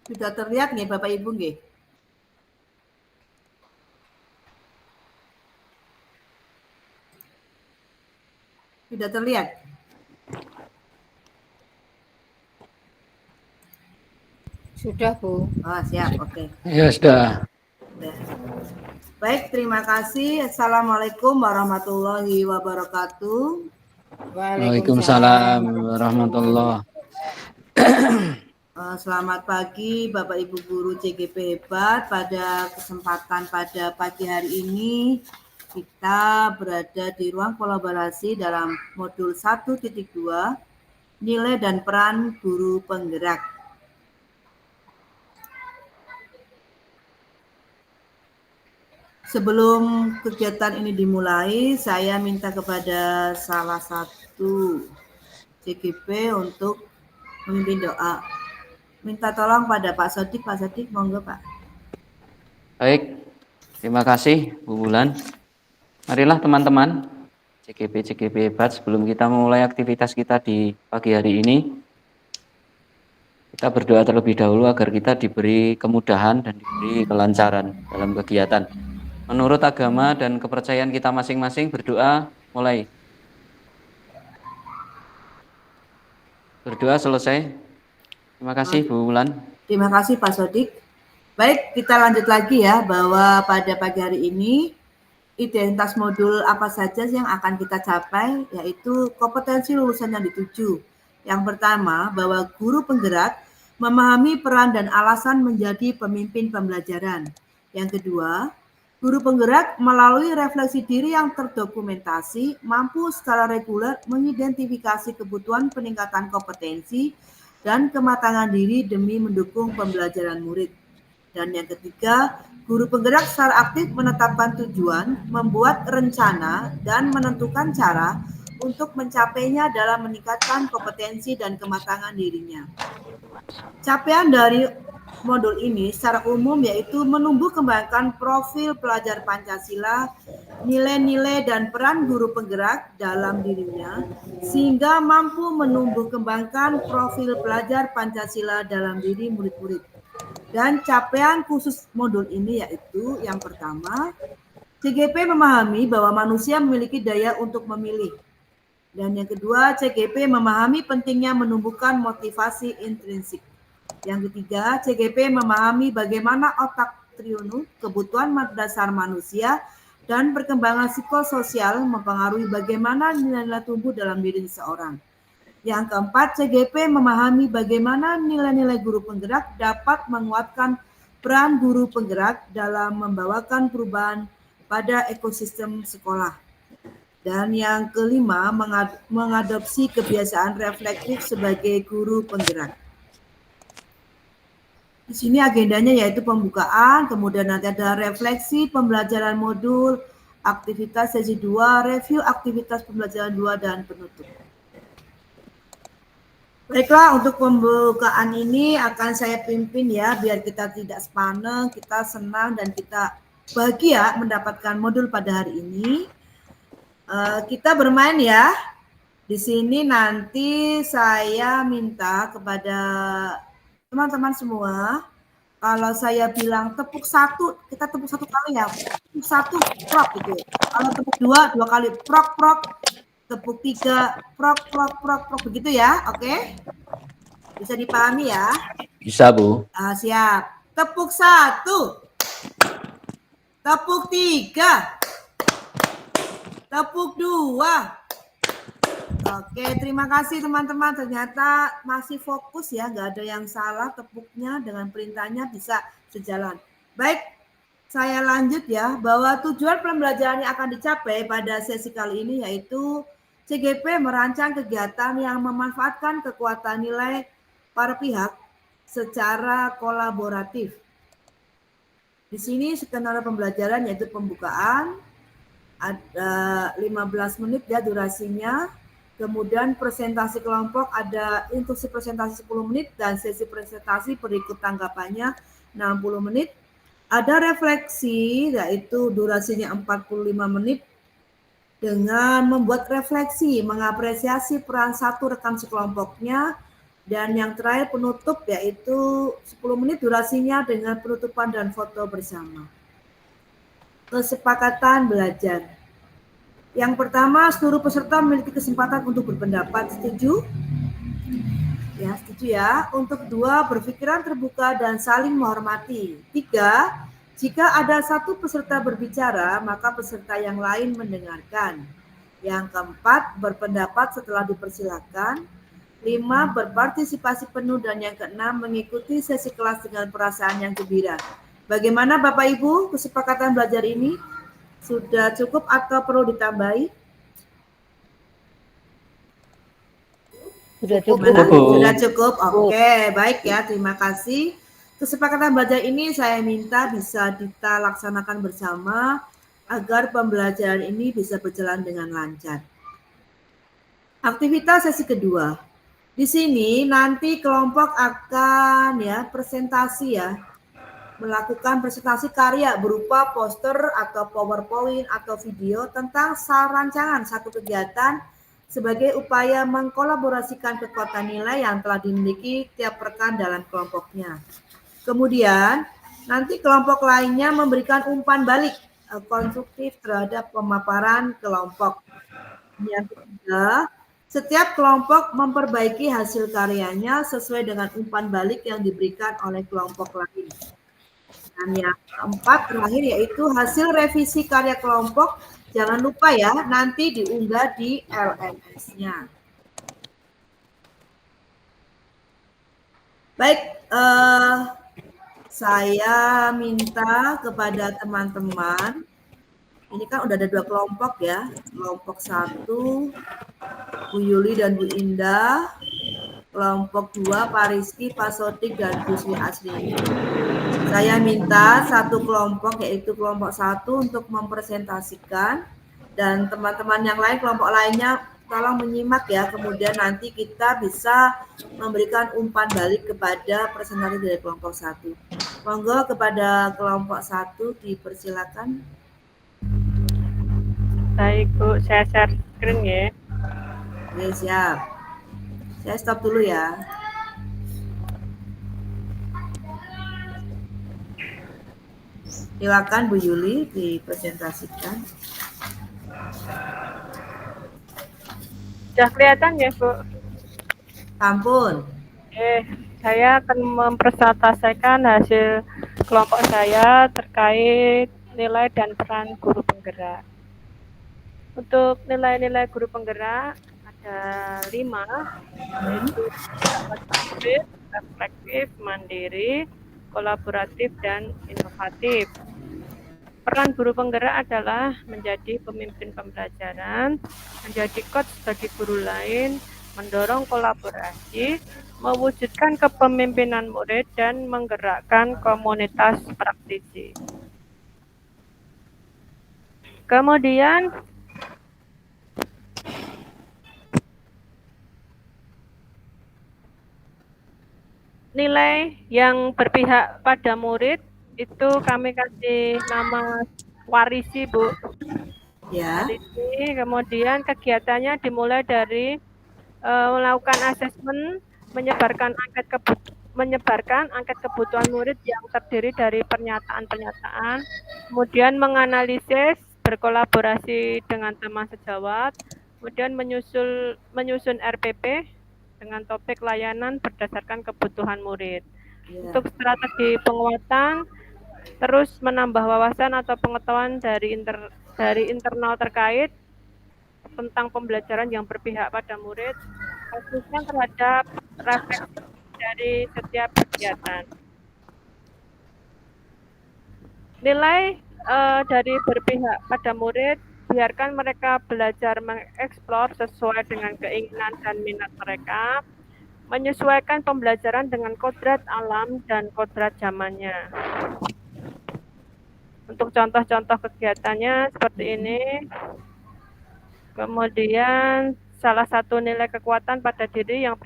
Sudah terlihat nggih Bapak Ibu nggih? Sudah terlihat? Sudah, Bu. Oh, siap. Oke. Ya, sudah. Baik, terima kasih. Assalamualaikum warahmatullahi wabarakatuh. Waalaikumsalam warahmatullahi. Selamat pagi Bapak Ibu Guru CGP Hebat. Pada kesempatan pada pagi hari ini kita berada di ruang kolaborasi dalam modul 1.2 nilai dan peran guru penggerak. Sebelum kegiatan ini dimulai, saya minta kepada salah satu CGP untuk memimpin doa. Minta tolong pada Pak Sodik. Pak Sodik, monggo Pak. Baik, terima kasih Bu Bulan. Marilah teman-teman CGP Hebat, sebelum kita memulai aktivitas kita di pagi hari ini, kita berdoa terlebih dahulu agar kita diberi kemudahan dan diberi kelancaran dalam kegiatan. Menurut agama dan kepercayaan kita masing-masing, berdoa mulai. Berdoa selesai. Terima kasih Bu Bulan. Terima kasih Pak Sodik. Baik, kita lanjut lagi ya, bahwa pada pagi hari ini identitas modul apa saja yang akan kita capai, yaitu kompetensi lulusan yang dituju. Yang pertama, bahwa guru penggerak memahami peran dan alasan menjadi pemimpin pembelajaran. Yang kedua, guru penggerak melalui refleksi diri yang terdokumentasi mampu secara reguler mengidentifikasi kebutuhan peningkatan kompetensi dan kematangan diri demi mendukung pembelajaran murid. Dan yang ketiga, guru penggerak secara aktif menetapkan tujuan, membuat rencana, dan menentukan cara untuk mencapainya dalam meningkatkan kompetensi dan kematangan dirinya. Capaian dari modul ini secara umum yaitu menumbuh kembangkan profil pelajar Pancasila, nilai-nilai dan peran guru penggerak dalam dirinya, sehingga mampu menumbuh kembangkan profil pelajar Pancasila dalam diri murid-murid. Dan capaian khusus modul ini yaitu yang pertama, CGP memahami bahwa manusia memiliki daya untuk memilih. Dan yang kedua, CGP memahami pentingnya menumbuhkan motivasi intrinsik. Yang ketiga, CGP memahami bagaimana otak triunu, kebutuhan dasar manusia, dan perkembangan psikososial mempengaruhi bagaimana nilai-nilai tumbuh dalam diri seseorang. Yang keempat, CGP memahami bagaimana nilai-nilai guru penggerak dapat menguatkan peran guru penggerak dalam membawakan perubahan pada ekosistem sekolah. Dan yang kelima, mengadopsi kebiasaan reflektif sebagai guru penggerak. Di sini agendanya yaitu pembukaan, kemudian nanti ada refleksi pembelajaran modul, aktivitas sesi 2, review aktivitas pembelajaran 2, dan penutup. Baiklah, untuk pembukaan ini akan saya pimpin ya, biar kita tidak sepaneng, kita senang, dan kita bahagia mendapatkan modul pada hari ini. Kita bermain ya. Di sini nanti saya minta kepada teman-teman semua, kalau saya bilang tepuk satu, kita tepuk satu kali ya. Tepuk satu, prok gitu. Kalau tepuk dua, dua kali prok, prok. Tepuk tiga, prok, prok, prok, prok. Begitu ya, oke? Bisa dipahami ya? Bisa, Bu. Siap. Tepuk satu. Tepuk tiga. Tepuk dua. Oke, terima kasih teman-teman. Ternyata masih fokus ya, nggak ada yang salah tepuknya dengan perintahnya bisa sejalan. Baik, saya lanjut ya, bahwa tujuan pembelajaran yang akan dicapai pada sesi kali ini yaitu CGP merancang kegiatan yang memanfaatkan kekuatan nilai para pihak secara kolaboratif. Di sini skenario pembelajaran yaitu pembukaan, ada 15 menit ya durasinya. Kemudian presentasi kelompok ada instruksi presentasi 10 menit dan sesi presentasi berikut tanggapannya 60 menit. Ada refleksi yaitu durasinya 45 menit dengan membuat refleksi, mengapresiasi peran satu rekan sekelompoknya Dan yang terakhir penutup yaitu 10 menit durasinya dengan penutupan dan foto bersama. Kesepakatan belajar. Yang pertama, seluruh peserta memiliki kesempatan untuk berpendapat. Setuju? Ya, setuju ya. Untuk 2, berpikiran terbuka dan saling menghormati. 3, jika ada satu peserta berbicara, maka peserta yang lain mendengarkan. Yang keempat, berpendapat setelah dipersilakan. 5, berpartisipasi penuh. Dan yang keenam, mengikuti sesi kelas dengan perasaan yang gembira. Bagaimana Bapak Ibu kesepakatan belajar ini? Sudah cukup atau perlu ditambahi? Sudah Cukup. cukup. Sudah cukup. Oke, baik ya. Terima kasih. Kesepakatan belajar ini saya minta bisa kita laksanakan bersama agar pembelajaran ini bisa berjalan dengan lancar. Aktivitas sesi kedua. Di sini nanti kelompok akan presentasi melakukan presentasi karya berupa poster atau PowerPoint atau video tentang rancangan satu kegiatan sebagai upaya mengkolaborasikan kekuatan nilai yang telah dimiliki tiap rekan dalam kelompoknya. Kemudian nanti kelompok lainnya memberikan umpan balik konstruktif terhadap pemaparan kelompok. Yang ketiga, setiap kelompok memperbaiki hasil karyanya sesuai dengan umpan balik yang diberikan oleh kelompok lain. Dan yang keempat terakhir yaitu hasil revisi karya kelompok. Jangan lupa ya, nanti diunggah di LMS-nya. Baik, saya minta kepada teman-teman, ini kan udah ada 2 kelompok ya, kelompok 1 Bu Yuli dan Bu Indah, kelompok 2 Pak Rizky, Pak Sodik, dan Bu Sri Asri. Saya minta satu kelompok yaitu kelompok 1 untuk mempresentasikan, dan teman-teman yang lain, kelompok lainnya tolong menyimak ya, kemudian nanti kita bisa memberikan umpan balik kepada presentasi dari kelompok 1. Monggo kepada kelompok 1 dipersilakan. Baik Bu, saya share screen ya. Oke, siap. Saya stop dulu ya. Silakan Bu Yuli dipresentasikan. Sudah kelihatan ya Bu? Ampun. Saya akan mempresentasikan hasil kelompok saya terkait nilai dan peran guru penggerak. Untuk nilai-nilai guru penggerak ada 5, yaitu reflektif, mandiri, kolaboratif, dan inovatif. Peran guru penggerak adalah menjadi pemimpin pembelajaran, menjadi coach bagi guru lain, mendorong kolaborasi, mewujudkan kepemimpinan murid, dan menggerakkan komunitas praktisi. Kemudian nilai yang berpihak pada murid itu kami kasih nama warisi Bu. Ya. Warisi. Kemudian kegiatannya dimulai dari melakukan asesmen, menyebarkan angket kebutuhan murid yang terdiri dari pernyataan-pernyataan, kemudian menganalisis, berkolaborasi dengan teman sejawat, kemudian menyusun RPP dengan topik layanan berdasarkan kebutuhan murid. Untuk strategi penguatan, terus menambah wawasan atau pengetahuan dari internal terkait tentang pembelajaran yang berpihak pada murid, khususnya terhadap refleksi dari setiap kegiatan. Nilai dari berpihak pada murid, biarkan mereka belajar mengeksplor sesuai dengan keinginan dan minat mereka, menyesuaikan pembelajaran dengan kodrat alam dan kodrat zamannya. Untuk contoh-contoh kegiatannya seperti ini. Kemudian salah satu nilai kekuatan pada diri yang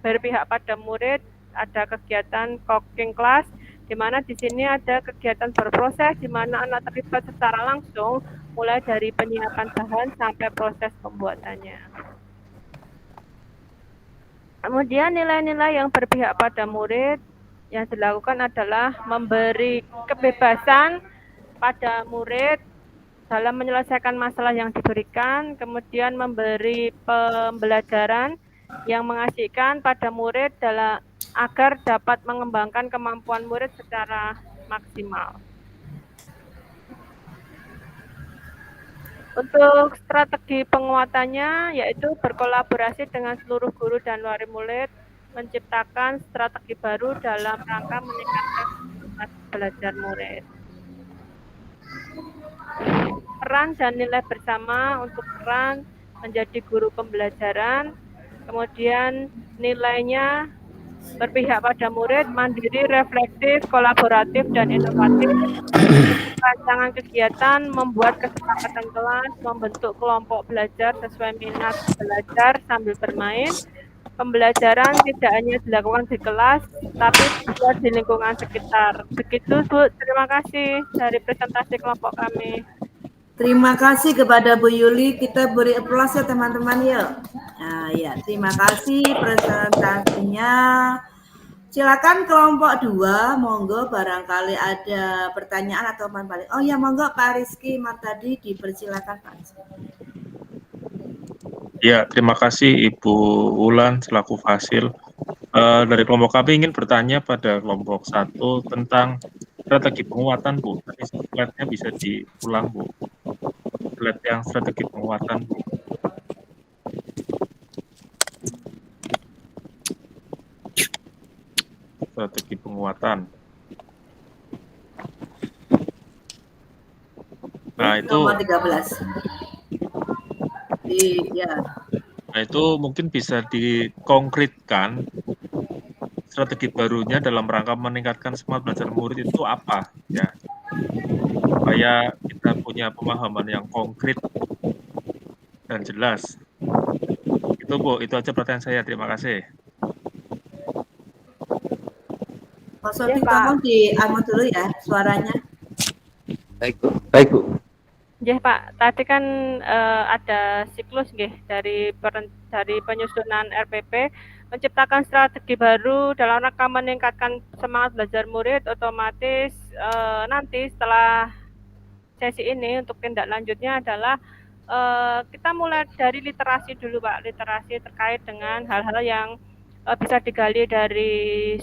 berpihak pada murid ada kegiatan cooking class, di mana di sini ada kegiatan berproses di mana anak terlibat secara langsung mulai dari penyiapan bahan sampai proses pembuatannya. Kemudian nilai-nilai yang berpihak pada murid yang dilakukan adalah memberi kebebasan pada murid dalam menyelesaikan masalah yang diberikan, kemudian memberi pembelajaran yang mengasihkan pada murid agar dapat mengembangkan kemampuan murid secara maksimal. Untuk strategi penguatannya yaitu berkolaborasi dengan seluruh guru dan wali murid, menciptakan strategi baru dalam rangka meningkatkan kualitas belajar murid. Peran dan nilai bersama untuk peran menjadi guru pembelajaran, kemudian nilainya berpihak pada murid, mandiri, reflektif, kolaboratif, dan inovatif. Rancangan kegiatan membuat kesepakatan kelas, membentuk kelompok belajar sesuai minat belajar sambil bermain. Pembelajaran tidak hanya dilakukan di kelas, tapi juga di lingkungan sekitar. Begitu, Bu. Terima kasih dari presentasi kelompok kami. Terima kasih kepada Bu Yuli. Kita beri aplaus ya teman-teman yuk. Nah, ya, terima kasih presentasinya. Silakan kelompok 2, monggo barangkali ada pertanyaan atau balik. Oh ya, monggo Pak Rizky Martadi dipersilakan Pak Rizky. Ya, terima kasih Ibu Ulan selaku Fasil. Dari kelompok kami ingin bertanya pada kelompok 1 tentang strategi penguatan, Bu. Tadi slide-nya bisa diulang, Bu. Slide yang strategi penguatan, Bu. Strategi penguatan. Nah, itu nomor 13. Ya. Nah, itu mungkin bisa dikonkretkan strategi barunya dalam rangka meningkatkan semangat belajar murid itu apa, ya. Supaya kita punya pemahaman yang konkret dan jelas. Itu Bu, itu aja pertanyaan saya. Terima kasih. Pak Sodik, tolong di-unmute dulu ya suaranya. Baik, Bu. Baik, Bu. Ya Pak, tadi kan ada siklus dari penyusunan RPP, menciptakan strategi baru dalam rangka meningkatkan semangat belajar murid. Otomatis nanti setelah sesi ini untuk tindak lanjutnya adalah kita mulai dari literasi dulu Pak, literasi terkait dengan hal-hal yang bisa digali dari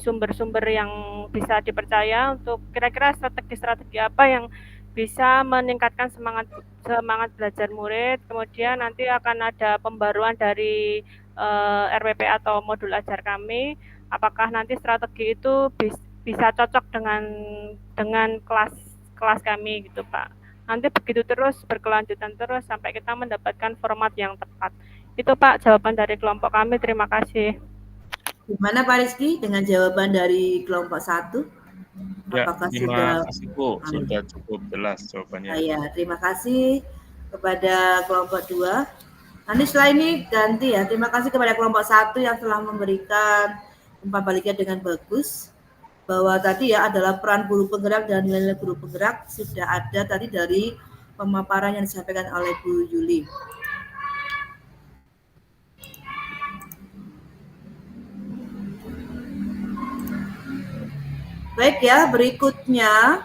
sumber-sumber yang bisa dipercaya untuk kira-kira strategi-strategi apa yang bisa meningkatkan semangat belajar murid. Kemudian nanti akan ada pembaruan dari RPP atau modul ajar kami. Apakah nanti strategi itu bisa cocok dengan kelas kami gitu Pak. Nanti begitu terus berkelanjutan terus sampai kita mendapatkan format yang tepat. Itu Pak jawaban dari kelompok kami. Terima kasih. Gimana Pak Rizky dengan jawaban dari kelompok 1? Ya, Apakah terima kasih Bu, sudah cukup jelas jawabannya. Ya, terima kasih kepada kelompok 2. Nanti setelah ini ganti ya. Terima kasih kepada kelompok 1 yang telah memberikan umpan baliknya dengan bagus. Bahwa tadi ya adalah peran guru penggerak dan nilai guru penggerak sudah ada tadi dari pemaparan yang disampaikan oleh Bu Yuli. Baik ya, berikutnya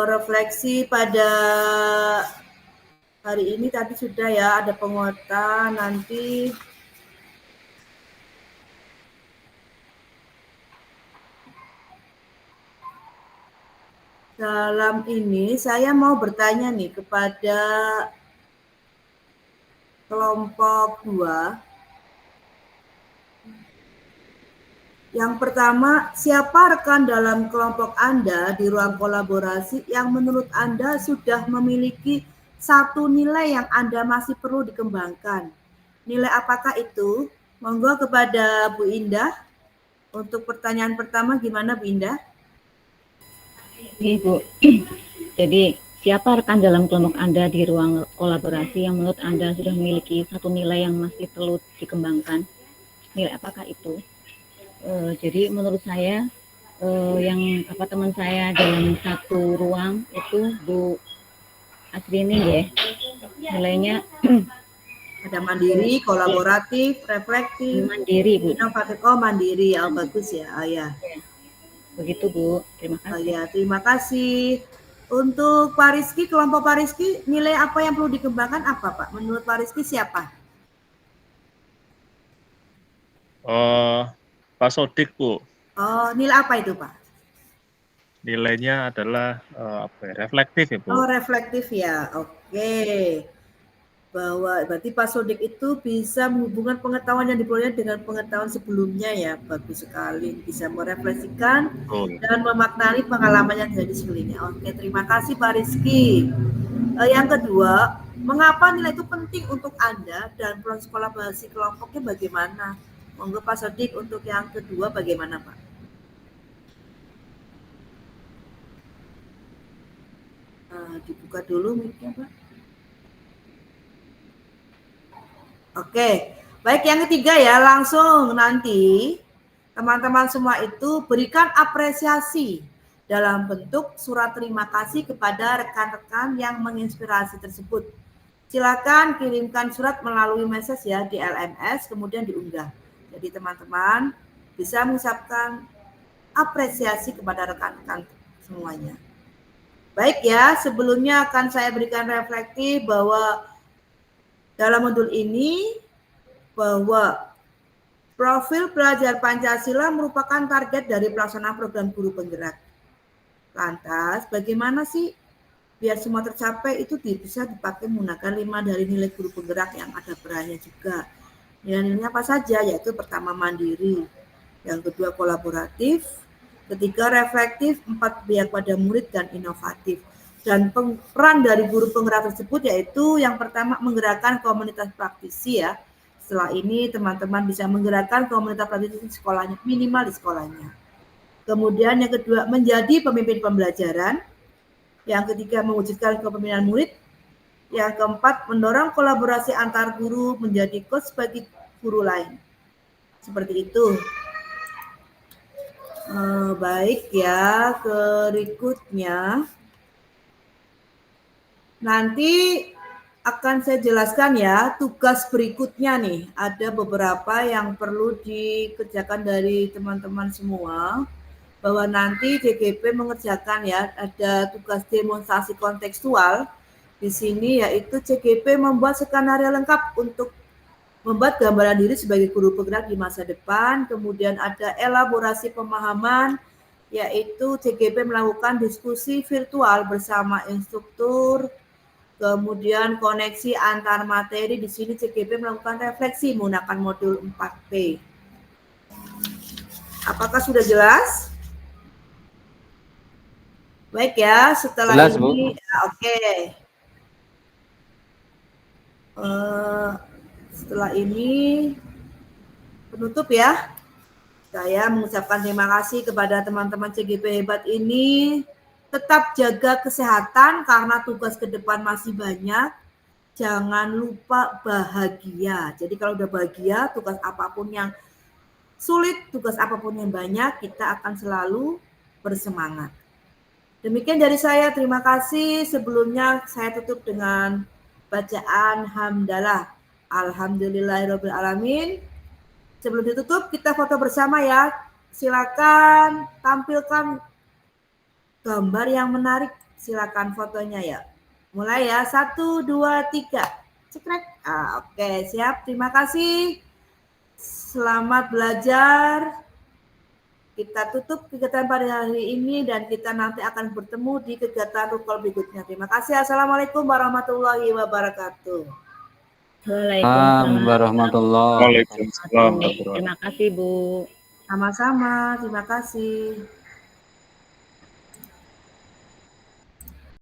refleksi pada hari ini tadi sudah ya, ada penguatan nanti dalam ini saya mau bertanya nih kepada kelompok 2. Yang pertama, siapa rekan dalam kelompok Anda di ruang kolaborasi yang menurut Anda sudah memiliki satu nilai yang Anda masih perlu dikembangkan? Nilai apakah itu? Monggo kepada Bu Indah. Untuk pertanyaan pertama, gimana Bu Indah? Ibu, jadi siapa rekan dalam kelompok Anda di ruang kolaborasi yang menurut Anda sudah memiliki satu nilai yang masih perlu dikembangkan? Nilai apakah itu? Jadi menurut saya yang teman saya dalam satu ruang itu Bu Asrini ya, nilainya Ada mandiri, kolaboratif, reflektif, Mandiri, Bu. inovatif. Oh, mandiri. Oh, bagus ya. Oh, ya. Begitu, Bu. Terima Oh, kasih. ya, terima kasih. Untuk Pak Rizky, kelompok Pak Rizky, nilai apa yang perlu dikembangkan apa, Pak? Menurut Pak Rizky siapa? Pak Sodik, Bu. Oh, nilai apa itu, Pak? Nilainya adalah reflektif ya, Bu. Oh, reflektif ya. Oke. Bahwa berarti Pak Sodik itu bisa menghubungkan pengetahuan yang diperoleh dengan pengetahuan sebelumnya ya. Bagus sekali. Bisa merefleksikan dan memaknai pengalaman yang terjadi sebelumnya. Oke, terima kasih Pak Rizky. Yang kedua, mengapa nilai itu penting untuk Anda dan proses kolaborasi kelompoknya bagaimana? Monggo Pak Sodik untuk yang kedua bagaimana, Pak? Dibuka dulu mic-nya, Pak. Oke, baik yang ketiga ya, langsung nanti teman-teman semua itu berikan apresiasi dalam bentuk surat terima kasih kepada rekan-rekan yang menginspirasi tersebut. Silakan kirimkan surat melalui message ya di LMS, kemudian diunggah. Jadi teman-teman bisa mengucapkan apresiasi kepada rekan-rekan semuanya. Baik ya, sebelumnya akan saya berikan refleksi bahwa dalam modul ini bahwa profil belajar Pancasila merupakan target dari pelaksanaan program guru penggerak. Lantas, bagaimana sih biar semua tercapai itu bisa dipakai menggunakan 5 dari nilai guru penggerak yang ada perannya juga. Nilai-nilainya apa saja? Yaitu pertama mandiri, yang kedua kolaboratif, ketiga reflektif, 4 berpihak pada murid dan inovatif. Dan peran dari guru penggerak tersebut yaitu yang pertama menggerakkan komunitas praktisi ya. Setelah ini teman-teman bisa menggerakkan komunitas praktisi di sekolahnya, minimal di sekolahnya. Kemudian yang kedua menjadi pemimpin pembelajaran. Yang ketiga mewujudkan kepemimpinan murid. Yang keempat mendorong kolaborasi antar guru menjadi coach bagi guru lain. Seperti itu. Baik ya, berikutnya nanti akan saya jelaskan ya tugas berikutnya nih. Ada beberapa yang perlu dikerjakan dari teman-teman semua. Bahwa nanti JGP mengerjakan ya, ada tugas demonstrasi kontekstual. Di sini yaitu JGP membuat skenario lengkap untuk membuat gambaran diri sebagai guru penggerak di masa depan. Kemudian ada elaborasi pemahaman, yaitu JGP melakukan diskusi virtual bersama instruktur. Kemudian koneksi antar materi, di sini JGP melakukan refleksi menggunakan modul 4P. Apakah sudah jelas? Baik ya, setelah Jelas, ini, Bu. oke. Setelah ini penutup ya. Saya mengucapkan terima kasih kepada teman-teman CGP hebat ini. Tetap jaga kesehatan karena tugas ke depan masih banyak. Jangan lupa bahagia. Jadi kalau udah bahagia, tugas apapun yang sulit, tugas apapun yang banyak, kita akan selalu bersemangat. Demikian dari saya, terima kasih. Sebelumnya saya tutup dengan bacaan hamdalah. Alhamdulillahirrahmanirrahim. Sebelum ditutup, kita foto bersama ya. Silakan tampilkan gambar yang menarik. Silakan fotonya ya. Mulai ya, 1, 2, 3. Cekrek. Oke, siap. Terima kasih. Selamat belajar. Kita tutup kegiatan pada hari ini dan kita nanti akan bertemu di kegiatan rukol berikutnya. Terima kasih. Assalamualaikum warahmatullahi wabarakatuh. Waalaikumsalam Waalaikumsalam. Terima kasih, Bu. Sama-sama. Terima kasih.